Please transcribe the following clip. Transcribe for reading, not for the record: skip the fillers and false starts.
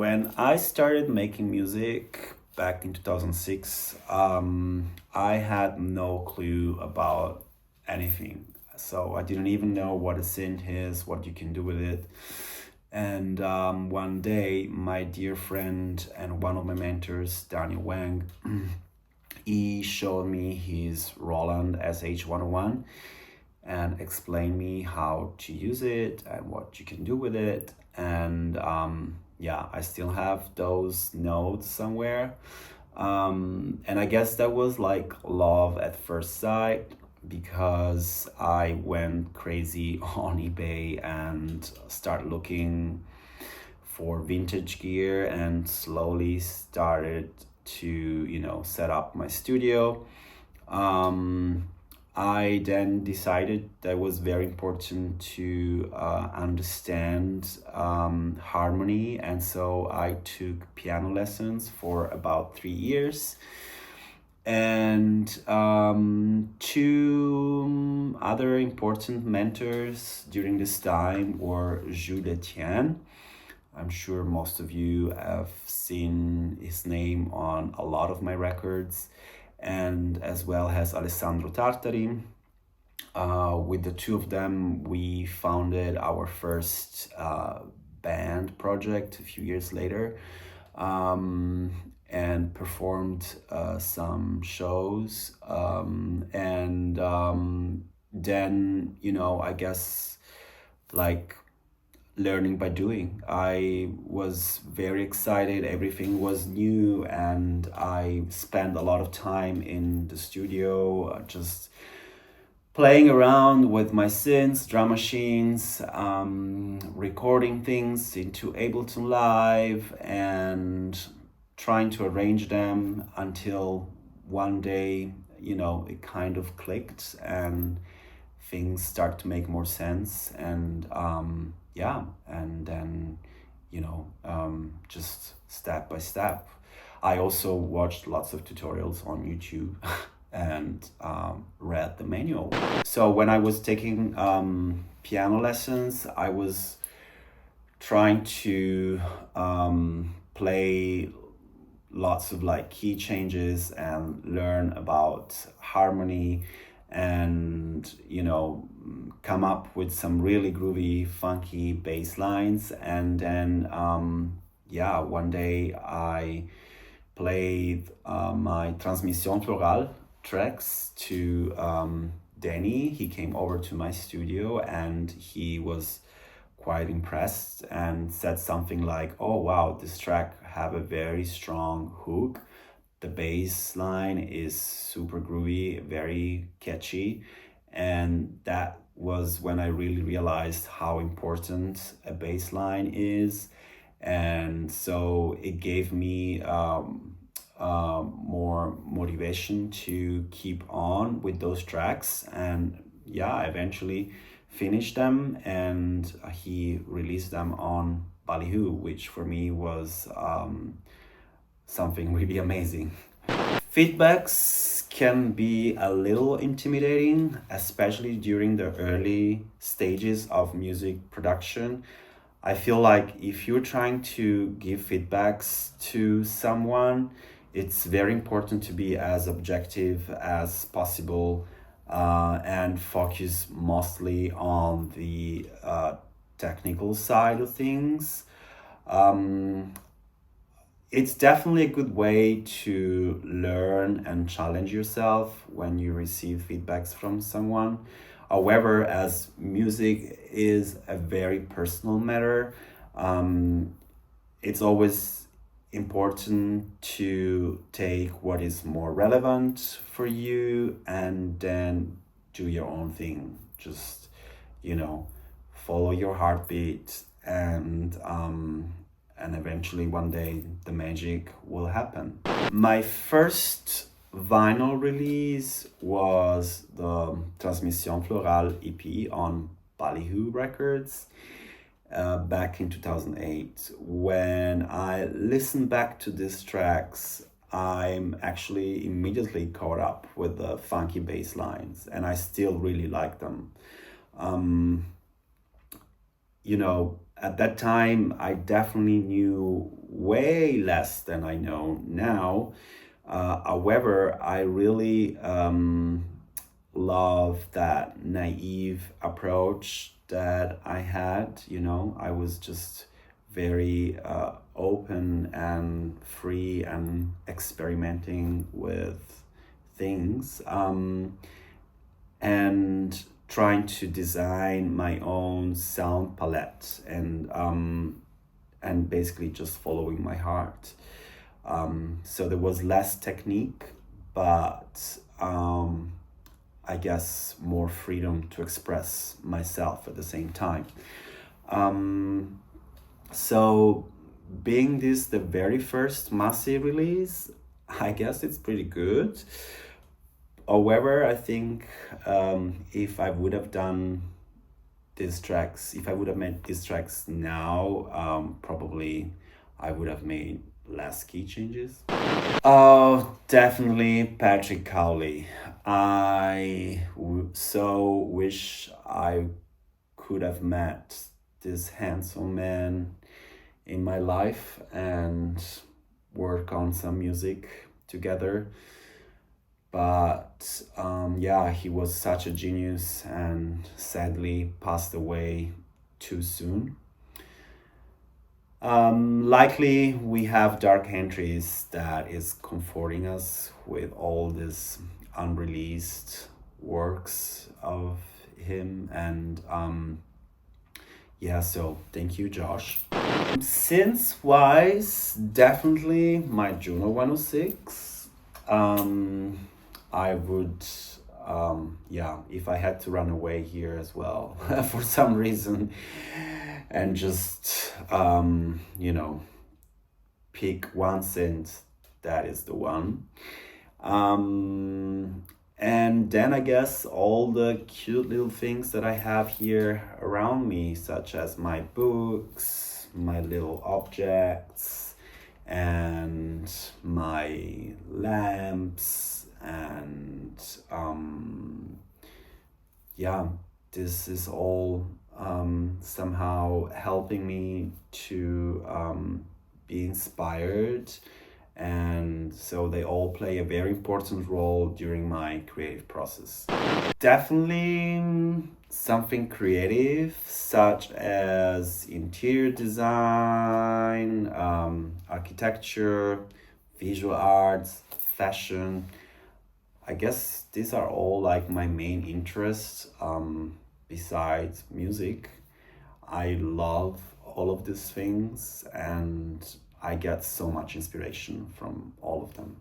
When I started making music back in 2006, I had no clue about anything. So I didn't even know what a synth is, what you can do with it. And one day, my dear friend and one of my mentors, Daniel Wang, he showed me his Roland SH101 and explained me how to use it and what you can do with it. And yeah, I still have those notes somewhere. And I guess that was like love at first sight because I went crazy on eBay and start looking for vintage gear and slowly started to, set up my studio. I then decided that it was very important to understand harmony, and so I took piano lessons for about 3 years. And two other important mentors during this time were Jules Etienne. I'm sure most of you have seen his name on a lot of my records, and as well as Alessandro Tartari. With the two of them, we founded our first band project a few years later, and performed some shows. And then, I guess like learning by doing. I was very excited, everything was new, and I spent a lot of time in the studio just playing around with my synths, drum machines, recording things into Ableton Live and trying to arrange them until one day, it kind of clicked and things start to make more sense. And yeah, and then, just step by step. I also watched lots of tutorials on YouTube and read the manual. So when I was taking piano lessons, I was trying to play lots of like key changes and learn about harmony and come up with some really groovy funky bass lines. And then one day I played my Transmission Florale tracks to Danny. He came over to my studio and he was quite impressed and said something like, "Oh wow, this track have a very strong hook. The bass line is super groovy, very catchy." And that was when I really realized how important a bass line is. And so it gave me more motivation to keep on with those tracks. And yeah, I eventually finished them and he released them on Ballyhoo, which for me was something really amazing. Feedbacks can be a little intimidating, especially during the early stages of music production. I feel like if you're trying to give feedbacks to someone, it's very important to be as objective as possible and focus mostly on the technical side of things. It's definitely a good way to learn and challenge yourself when you receive feedbacks from someone. However, as music is a very personal matter, it's always important to take what is more relevant for you and then do your own thing. Just, follow your heartbeat and eventually one day the magic will happen. My first vinyl release was the Transmission Florale EP on Ballyhoo Records back in 2008. When I listen back to these tracks, I'm actually immediately caught up with the funky bass lines and I still really like them. At that time, I definitely knew way less than I know now. However, I really love that naive approach that I had. I was just very open and free and experimenting with things, and trying to design my own sound palette, and basically just following my heart. So there was less technique, but I guess more freedom to express myself at the same time. So being this the very first Massi release, I guess it's pretty good. However, I think if I would have done if I would have made these tracks now, probably I would have made less key changes. Oh, definitely Patrick Cowley. So wish I could have met this handsome man in my life and work on some music together. But yeah, he was such a genius and sadly passed away too soon. Likely we have dark entries that is comforting us with all these unreleased works of him, and yeah, so thank you, Josh. Synth wise, definitely my Juno 106. I would, yeah, if I had to run away here as well for some reason, and just, pick one synth, that is the one. And then I guess all the cute little things that I have here around me, such as my books, my little objects, and my lamps, and yeah, this is all somehow helping me to be inspired, and so they all play a very important role during my creative process. Definitely something creative, such as interior design, architecture, visual arts, fashion. I guess these are all like my main interests, besides music. I love all of these things, and I get so much inspiration from all of them.